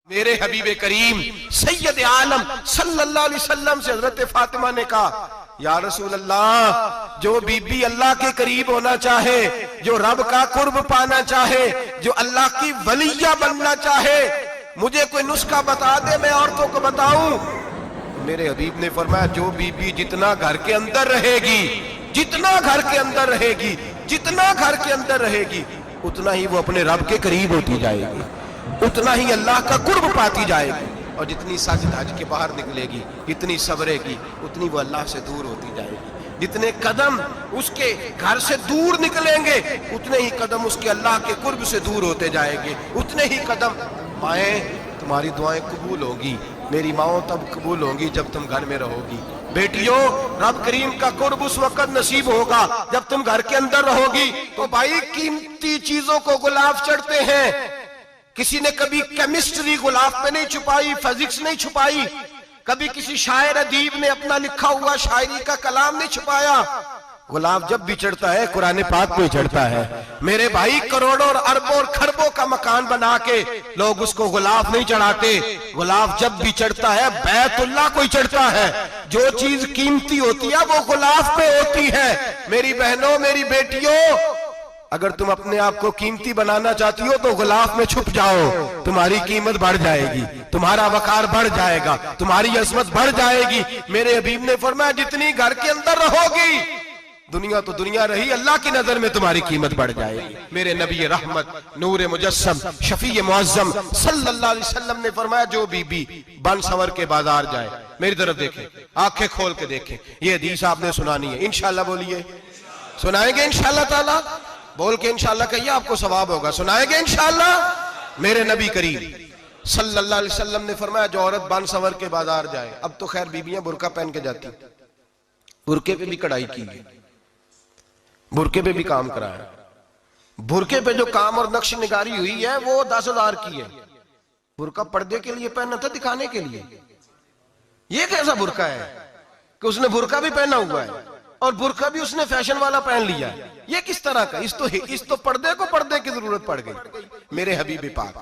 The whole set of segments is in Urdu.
میرے حبیب کریم سید عالم صلی اللہ علیہ وسلم سے حضرت فاطمہ نے کہا یا رسول اللہ، جو بی بی اللہ کے قریب ہونا چاہے، جو رب کا قرب پانا چاہے، جو اللہ کی ولیہ بننا چاہے، مجھے کوئی نسخہ بتا دے، میں عورتوں کو بتاؤں۔ میرے حبیب نے فرمایا جو بی بی جتنا گھر کے اندر رہے گی، جتنا گھر کے اندر رہے گی، جتنا گھر کے اندر رہے گی، اتنا ہی وہ اپنے رب کے قریب ہوتی جائے گی، اتنا ہی اللہ کا قرب پاتی جائے گی، اور جتنی سج دھج کے باہر نکلے گی، جتنی صبرے گی، اتنی وہ اللہ سے دور ہوتی جائے گی۔ جتنے قدم اس کے گھر سے دور نکلیں گے، اتنے ہی قدم اس کے اللہ کے قرب سے دور ہوتے جائیں گے، اتنے ہی قدم۔ مائیں، تمہاری دعائیں قبول ہوگی، میری ماؤں تب قبول ہوں گی جب تم گھر میں رہو گی۔ بیٹیوں، رب کریم کا قرب اس وقت نصیب ہوگا جب تم گھر کے اندر رہو گی۔ تو بھائی، قیمتی چیزوں کو غلاف چڑھتے ہیں۔ کسی نے کبھی کیمسٹری غلاف پہ نہیں چھپائی، فزکس نہیں چھپائی، کبھی کسی شاعر ادیب نے اپنا لکھا ہوا شاعری کا کلام نہیں چھپایا۔ غلاف جب بھی چڑھتا ہے قرآن پاک پہ چڑھتا ہے۔ میرے بھائی، کروڑوں اور اربوں اور خربوں کا مکان بنا کے لوگ اس کو غلاف نہیں چڑھاتے۔ غلاف جب بھی چڑھتا ہے بیت اللہ کو ہی چڑھتا ہے۔ جو چیز قیمتی ہوتی ہے وہ غلاف پہ ہوتی ہے۔ میری بہنوں، میری بیٹیوں، اگر تم اپنے آپ کو قیمتی بنانا چاہتی ہو تو غلاف میں چھپ جاؤ، تمہاری قیمت بڑھ جائے گی، تمہارا وقار بڑھ جائے گا، تمہاری عظمت بڑھ جائے گی۔ میرے حبیب نے فرمایا جتنی گھر کے اندر رہو گی، دنیا تو دنیا رہی، اللہ کی نظر میں تمہاری قیمت بڑھ جائے گی۔ میرے نبی رحمت، نور مجسم، شفیع معظم صلی اللہ علیہ وسلم نے فرمایا جو بی بی بن سنور کے بازار جائے، میری طرف دیکھیں، آنکھیں کھول کے دیکھیں، یہ حدیث آپ نے سنانی ہے، انشاءاللہ بولیے، سنائیں گے انشاءاللہ تعالی؟ بول کے انشاءاللہ کہیے، آپ کو ثواب ہوگا، سنائیں گے انشاءاللہ؟ میرے نبی کریم صلی اللہ علیہ وسلم نے فرمایا جو عورت بن سنور کے بازار جائے، اب تو خیر بیویاں برقع پہن کے جاتی، برقعے پہ بھی کڑھائی کی ہے، برقعے پہ بھی کام کرا ہے، برقعے پہ جو کام اور نقش نگاری ہوئی ہے وہ 10,000 کی ہے۔ برقع پردے کے لیے پہننا تھا، دکھانے کے لیے۔ یہ کیسا برقع ہے کہ اس نے برقع بھی پہنا ہوا ہے اور برقع بھی اس نے فیشن والا پہن لیا ہے؟ یہ کس طرح کا؟ اس تو پردے کو پردے کی ضرورت پڑ گئی۔ میرے حبیب پاک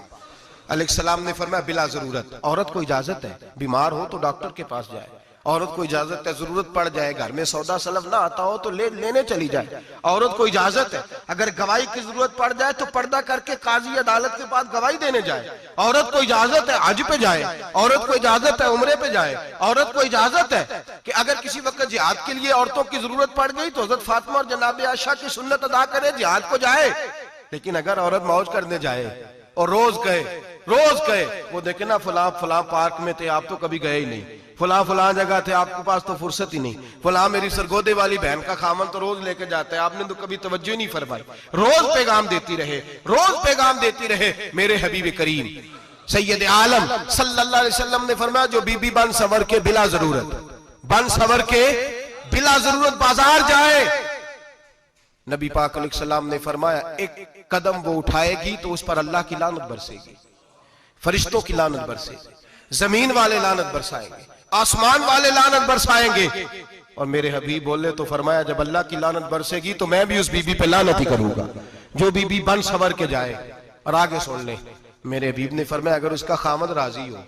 علیہ السلام نے فرمایا بلا ضرورت، عورت کو اجازت ہے بیمار ہو تو ڈاکٹر کے پاس جائے، عورت کو اجازت ہے ضرورت پڑ جائے گھر میں سودا سلف نہ آتا ہو تو لینے چلی جائے، عورت کو اجازت ہے اگر گواہی کی ضرورت پڑ جائے تو پردہ کر کے قاضی عدالت کے پاس گواہی دینے جائے، عورت کو اجازت ہے حج پہ جائے، عورت کو اجازت ہے عمرے پہ جائے، عورت کو اجازت ہے کہ اگر کسی وقت جہاد کے لیے عورتوں کی ضرورت پڑ گئی تو حضرت فاطمہ اور جناب عائشہ کی سنت ادا کرے، جہاد کو جائے۔ لیکن اگر عورت موج کرنے جائے اور روز کہے وہ دیکھیں نا فلاں پارک میں تھے آپ تو کبھی گئے ہی نہیں، فلاں جگہ تھے آپ کے پاس تو فرصت ہی نہیں، فلاں میری سرگودے والی بہن کا خامن تو روز لے کے جاتا ہے، آپ نے تو کبھی توجہ نہیں فرمائی۔ روز پیغام دیتی رہے۔ میرے حبیب کریم سید عالم صلی اللہ علیہ وسلم نے فرمایا جو بی بی بن سنور کے بلا ضرورت بازار جائے، نبی پاک علیہ السلام نے فرمایا ایک قدم وہ اٹھائے گی تو اس پر اللہ کی لعنت برسے گی، فرشتوں کی لعنت برسے گی، زمین والے لعنت برسائیں گے، آسمان والے لعنت برسائیں گے۔ اور میرے حبیب بولے تو فرمایا جب اللہ کی لعنت برسے گی تو میں بھی اس بی بی پہ لعنت ہی کروں گا جو بی بی بن سنور کے جائے۔ اور آگے سن لیں، میرے حبیب نے فرمایا اگر اس کا خامد راضی ہو،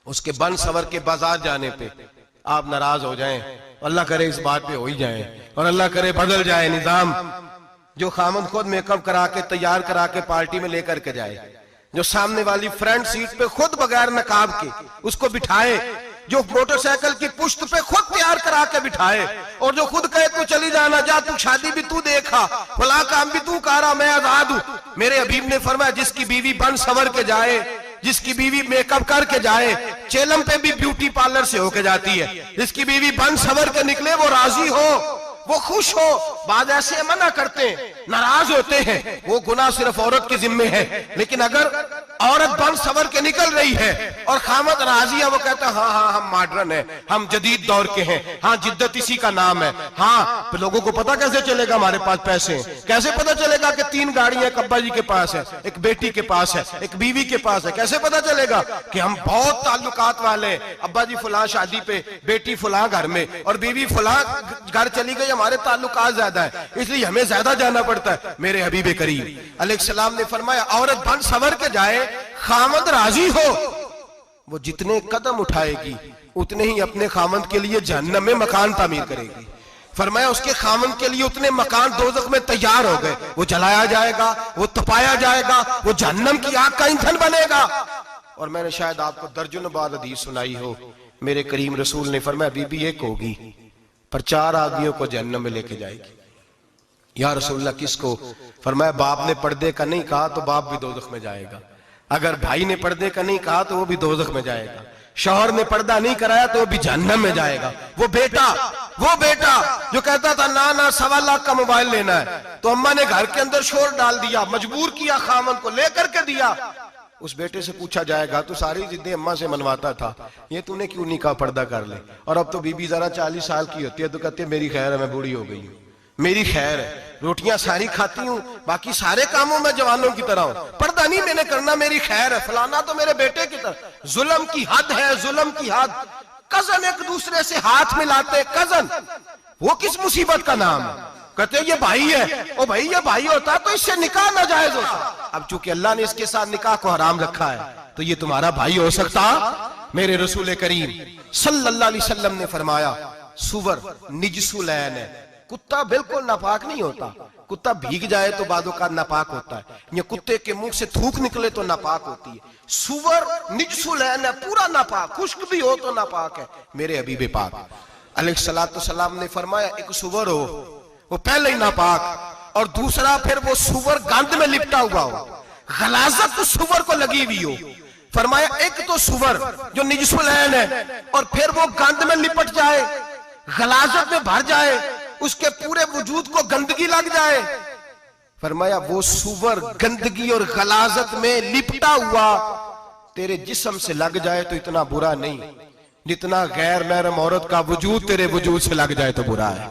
اس کے بن سنور کے بازار جانے پہ آپ ناراض ہو جائیں، اللہ کرے اس بات پہ ہو ہی جائیں اور اللہ کرے بدل جائے نظام، جو خامد خود میک اپ کرا کے تیار کرا کے پارٹی میں لے کر کے جائے، جو سامنے والی فرنٹ سیٹ پہ خود بغیر نقاب کے اس کو بٹھائے، جو موٹر سائیکل کی پشت پہ خود تیار کرا کے بٹھائے، اور جو خود کہے تو چلی جانا، جا تو شادی بھی تو دیکھا، فلاں کام بھی تو کرا، میں آزاد ہوں۔ میرے حبیب نے فرمایا جس کی بیوی بن سنور کے جائے، جس کی بیوی میک اپ کر کے جائے، چیلم پہ بھی بیوٹی پارلر سے ہو کے جاتی ہے، جس کی بیوی بن سنور کے نکلے وہ راضی ہو، وہ خوش ہو۔ بعض ایسے منع کرتے ہیں، ناراض ہوتے ہیں، وہ گناہ صرف عورت کے ذمے ہے، لیکن اگر عورت بن سنور کے نکل رہی ہے اور خامد راضی ہے، وہ کہتا ہے ہاں ہاں ہم ماڈرن ہیں، ہم جدید دور کے ہیں، ہاں جدت اسی کا نام ہے، ہاں لوگوں کو پتا کیسے چلے گا ہمارے پاس پیسے ہیں، کیسے پتا چلے گا کہ 3 گاڑیاں ایک ابا جی کے پاس ہے، ایک بیٹی کے پاس ہے، ایک بیوی کے پاس ہے، کیسے پتا چلے گا کہ ہم بہت تعلقات والے ہیں، ابا جی فلاں شادی پہ، بیٹی فلاں گھر میں، اور بیوی فلاں گھر چلی گئی، ہمارے تعلقات زیادہ ہے اس لیے ہمیں زیادہ جانا پڑتا ہے۔ میرے حبیب کریم علیہ السلام نے فرمایا عورت بن سنور کے جائے، خامد راضی ہو، وہ جتنے قدم اٹھائے گی اتنے ہی اپنے خامد کے لیے جہنم میں مکان تعمیر کرے گی۔ فرمایا اس کے خامد کے لیے اتنے مکان دوزخ میں تیار ہو گئے، وہ جلایا جائے گا، وہ تپایا جائے گا، وہ جہنم کی آگ کا ایندھن بنے گا۔ اور میں نے شاید آپ کو درجن بار حدیث سنائی ہو، میرے کریم رسول نے فرمایا بی بی ایک ہوگی پر 4 آدمیوں کو جہنم میں لے کے جائے گی۔ یا رسول اللہ کس کو؟ فرمایا باپ نے پردے کا نہیں کہا تو باپ بھی دوزخ میں جائے گا، اگر بھائی نے پردے کا نہیں کہا تو وہ بھی دوزخ میں جائے گا، شوہر نے پردہ نہیں کرایا تو وہ بھی جہنم میں جائے گا۔ وہ بیٹا جو کہتا تھا نا 1.25 لاکھ کا موبائل لینا ہے، تو اماں نے گھر کے اندر شور ڈال دیا، مجبور کیا خامن کو، لے کر کے دیا۔ اس بیٹے سے پوچھا جائے گا تو ساری ضدیں اماں سے منواتا تھا، یہ تو نے کیوں نہیں کہا پردہ کر لے؟ اور اب تو بی بی ذرا 40 سال کی ہوتی ہے تو کہتے ہیں میری خیر ہے، میں بوڑھی ہو گئی ہوں، میری خیر ہے، روٹیاں ساری کھاتی ہوں، باقی سارے کاموں میں جوانوں کی طرح ہوں، پردہ نہیں میں نے کرنا، میری خیر ہے، فلانا تو میرے بیٹے کی طرح۔ ظلم کی حد ہے، ظلم کی حد۔ کزن ایک دوسرے سے ہاتھ ملاتے، کزن، وہ کس مصیبت کا نام ہے؟ کہتے ہیں یہ بھائی ہے، او بھائی یہ بھائی ہوتا تو اس سے نکاح ناجائز ہوتا، اب چونکہ اللہ نے اس کے ساتھ نکاح کو حرام رکھا ہے تو یہ تمہارا بھائی ہو سکتا؟ میرے رسول کریم صلی اللہ علیہ وسلم نے فرمایا سور نجس العین ہے، کتا بالکل ناپاک نہیں ہوتا، کتا بھیگ جائے تو بعد اوقات ناپاک ہوتا ہے، یا کتے کے منہ سے تھوک نکلے تو ناپاک ہوتی ہے، سور نجس العین ہے، پورا ناپاک، خشک بھی ہو تو ناپاک ہے۔ میرے حبیب پاک علیہ السلام نے فرمایا ایک سور ہو وہ پہلے ہی ناپاک، اور دوسرا پھر وہ سور گند میں لپٹا ہوا ہو، غلاظت اس سور کو لگی ہوئی ہو۔ فرمایا ایک تو سور جو نجس العین ہے اور پھر وہ گند میں لپٹ جائے، غلاظت میں بھر جائے، اس کے پورے وجود کو گندگی لگ جائے۔ فرمایا وہ سور گندگی اور غلاظت میں لپٹا ہوا تیرے جسم سے لگ جائے تو اتنا برا نہیں جتنا غیر محرم عورت کا وجود تیرے وجود سے لگ جائے تو برا ہے۔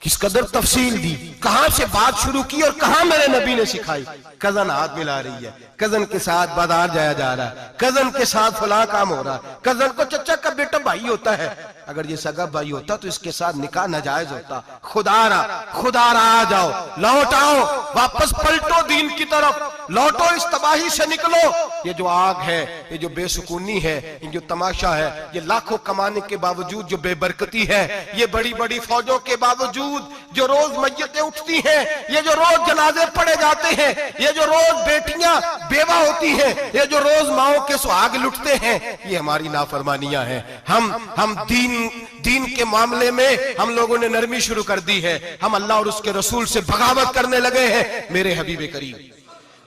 کس قدر تفصیل دی، کہاں سے بات شروع کی اور کہاں میرے نبی نے سکھائی۔ کزن ہاتھ ملا رہی ہے، کزن کے ساتھ بازار جایا جا رہا ہے، کزن کے ساتھ فلاں کام ہو رہا ہے، کزن کو چچا کا بیٹا بھائی ہوتا ہے، اگر یہ سگا بھائی ہوتا تو اس کے ساتھ نکاح ناجائز ہوتا۔ خدا را آ جاؤ، لوٹ آؤ، واپس پلٹو دین کی طرف، لوٹو اس تباہی سے نکلو۔ یہ جو آگ ہے، یہ جو بے سکونی ہے، یہ جو تماشا ہے، یہ لاکھوں کمانے کے باوجود جو بے برکتی ہے، یہ بڑی بڑی فوجوں کے باوجود جو روز میتیں اٹھتی ہیں، یہ جو روز جنازے پڑے جاتے ہیں، یہ جو روز بیٹیاں بیوہ ہوتی ہیں، یہ جو روز ماؤں کے سہاگ لٹتے ہیں، یہ ہماری نافرمانیاں ہیں۔ ہم دین کے معاملے میں ہم لوگوں نے نرمی شروع کر دی ہے، ہم اللہ اور اس کے رسول سے بغاوت کرنے لگے ہیں۔ میرے حبیب کریم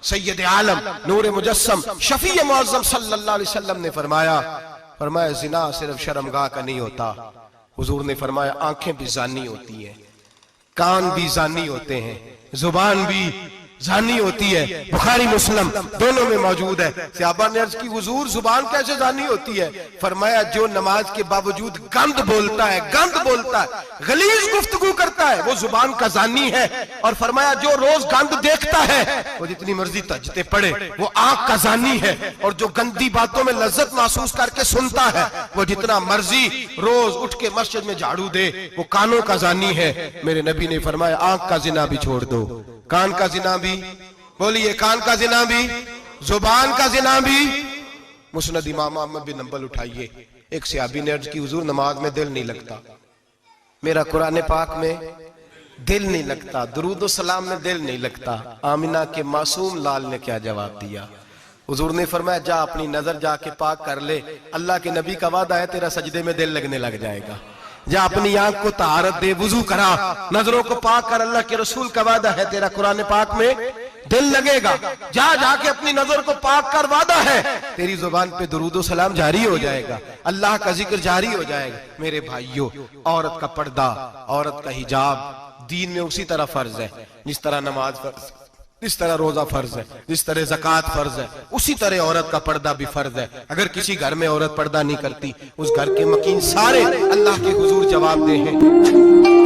سید عالم نور مجسم شفیع معظم صلی اللہ علیہ وسلم نے فرمایا زنا صرف شرمگاہ کا نہیں ہوتا، حضور نے فرمایا آنکھیں بھی زانی ہوتی ہیں، کان بھی زانی ہوتے ہیں، زبان بھی زانی ہوتی ہے، بخاری مسلم دونوں میں موجود ہے۔ صحابہ نے عرض کی حضور زبان کیسے زانی ہوتی ہے؟ فرمایا جو نماز کے باوجود گند بولتا ہے، غلیظ گفتگو کرتا ہے، وہ زبان کا زانی ہے۔ اور فرمایا جو روز گند دیکھتا ہے وہ جتنی مرضی تہجدیں پڑھے وہ آنکھ کا زانی ہے، اور جو گندی باتوں میں لذت محسوس کر کے سنتا ہے وہ جتنا مرضی روز اٹھ کے مسجد میں جھاڑو دے وہ کانوں کا زانی ہے۔ میرے نبی نے فرمایا آنکھ کا زنا بھی چھوڑ دو، کان کا زنا بھی، بولیے کان کا زنا بھی، زبان کا زنا بھی۔ مسند امام احمد بن حنبل اٹھائیے، ایک صحابی نے عرض کی حضور نماز میں دل نہیں لگتا، میرا قرآن پاک میں دل نہیں لگتا، درود و سلام میں دل نہیں لگتا۔ آمنہ کے معصوم لال نے کیا جواب دیا؟ حضور نے فرمایا جا اپنی نظر جا کے پاک کر لے، اللہ کے نبی کا وعدہ ہے تیرا سجدے میں دل لگنے لگ جائے گا۔ جا اپنی آنکھ کو طہارت دے، وضو کرا، نظروں کو پاک کر، اللہ کے رسول کا وعدہ ہے تیرا قرآن پاک میں دل لگے گا۔ جا کے اپنی نظر کو پاک کر، وعدہ ہے تیری زبان پہ درود و سلام جاری ہو جائے گا، اللہ کا ذکر جاری ہو جائے گا۔ میرے بھائیوں، عورت کا پردہ، عورت کا حجاب دین میں اسی طرح فرض ہے جس طرح نماز فرض۔ جس طرح روزہ فرض ہے، جس طرح زکوٰۃ فرض ہے، اسی طرح عورت کا پردہ بھی فرض ہے۔ اگر کسی گھر میں عورت پردہ نہیں کرتی، اس گھر کے مکین سارے اللہ کے حضور جواب دہ ہیں۔